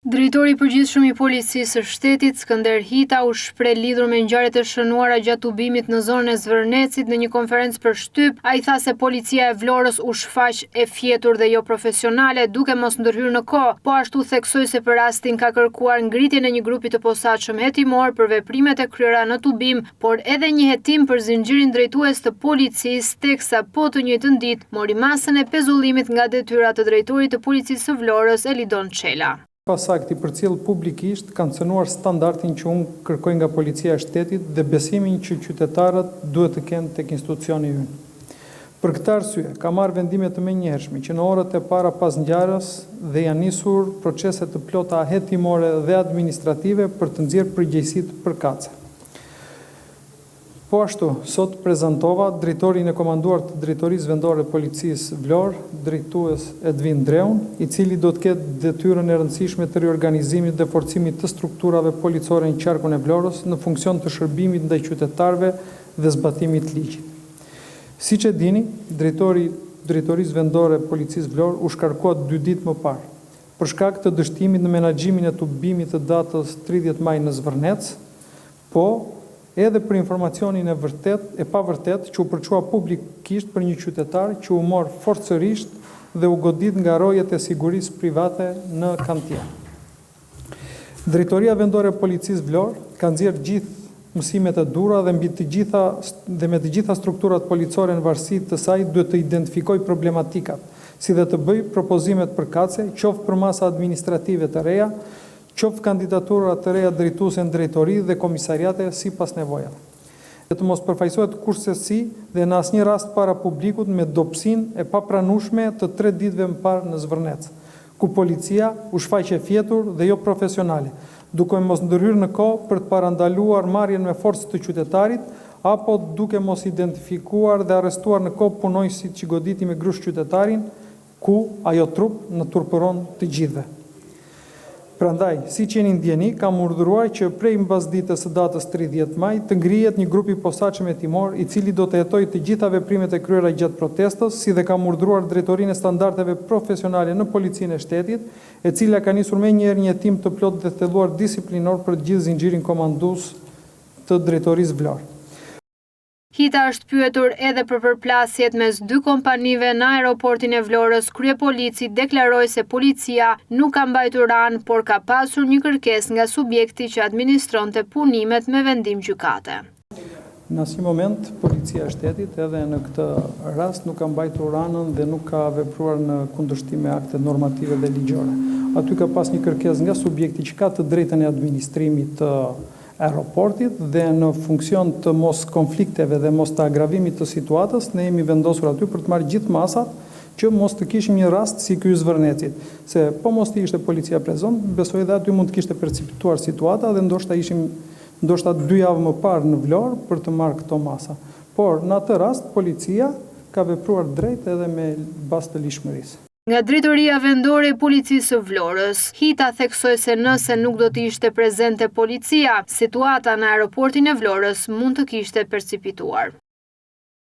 Drejtori i përgjithshëm i Policisë së Shtetit, Skënder Hita, u shpreh lidhur me ngjarjet e shënuara gjatë tubimit në zonën e Zvërnecit në një konferencë për shtyp. Ai tha se policia e Vlorës u shfaq e fjetur dhe jo profesionale, duke mos ndërhyrë në kohë. Po ashtu theksoi se për rastin ka kërkuar ngritjen e një grupi të posaçëm hetimor për veprimet e kryera në tubim, por edhe një hetim për zinxhirin drejtues të policisë, teksa po të njëjtën ditë mori masën e pezullimit nga detyra të drejtorit të Policisë së Vlorës, Elidon Çela. Pasakti përcjell publikisht kanë cënuar standardin që unë kërkoj nga Policia e Shtetit dhe besimin që qytetarët duhet të kenë tek institucioni ynë. Për këtë arsye, ka marrë vendime të menjëhershme që në orët e para pas ngjarjes dhe janë nisur procese të plota hetimore dhe administrative për të nxjerrë përgjegjësitë përkatëse. Po ashtu, sot prezantova drejtorin e komanduar të Drejtorisë Vendore Policisë Vlorë, drejtues Edvin Dreun, i cili do të ketë detyrën e rëndësishme të riorganizimit dhe forcimit të strukturave policore në qarkun e Vlorës në funksion të shërbimit ndaj qytetarëve dhe zbatimit të ligjit. Siç e dini, drejtori i Drejtorisë Vendore Policisë Vlorë u shkarkua 2 ditë më parë për shkak të dështimit në menaxhimin e tubimit të datës 30 maj në Zvërnec, po edhe për informacionin e pavërtet që u përçua publikisht për një qytetar që u mor forcërisht dhe u godit nga rojet e sigurisë private në kantier. Drejtoria Vendore e Policisë Vlorë ka nxjerrë gjithë mësimet e dhura dhe me të gjitha strukturat policore në varësi të saj duhet të identifikoj problematikat, si dhe të bëj propozimet përkatëse, qoftë për masa administrative të reja, qoftë kandidaturat të reja drejtuese në drejtori dhe komisariate sipas nevojave. Dhe të mos përfaqësohet kurrësi dhe në asnjë rast para publikut me dobësinë e papranueshme të 3 ditëve më parë në Zvërnec, ku policia u shfaq e fjetur dhe jo profesionale, duke mos ndërhyrë në kohë për të parandaluar marrjen me forcë të qytetarit apo duke mos identifikuar dhe arrestuar në kohë punonjësit që goditi me grush qytetarin, ku ajo trup në turpëron të gjithëve. Prandaj, siç jeni ndjeni, kam urdhëruar që prej mbasditës së datës 30 maj të ngrihet një grup i posaçëm hetimor i cili do të hetojë të gjitha veprimet e kryera gjatë protestës, si dhe kam urdhëruar drejtorinë e standardeve profesionale në Policinë e Shtetit, e cila ka nisur menjëherë një hetim të plotë dhe thelluar disiplinor për gjithë zinxhirin komandues të Drejtorisë Vlorë. Hita është pyetur edhe për përplasjet mes 2 kompanive në aeroportin e Vlorës. Kryepolici deklaroi se policia nuk ka mbajtur anë, por ka pasur një kërkesë nga subjekti që administronte punimet me vendim gjykate. Në asnjë moment, Policia e Shtetit edhe në këtë rast nuk ka mbajtur anën dhe nuk ka vepruar në kundërshtim me aktet normative dhe ligjore. Aty ka pas një kërkesë nga subjekti që ka të drejtën e administrimit të aeroportit dhe në funksion të mos konflikteve dhe mos të agravimit të situatës, ne jemi vendosur aty për të marrë gjithë masat që mos të kishim një rast si ky i Zvërnecit, se po mos të ishte policia prezon, besoj dhe aty mund të kishte perceptuar situata dhe ndoshta 2 javë më parë në Vlorë për të marrë këto masa. Por në atë rast policia ka vepruar drejt edhe me bazë të lishmërisë. Nga Drejtoria Vendore e Policisë së Vlorës, Hita theksoi se nëse nuk do të ishte prezente policia, situata në aeroportin e Vlorës mund të kishte percipituar.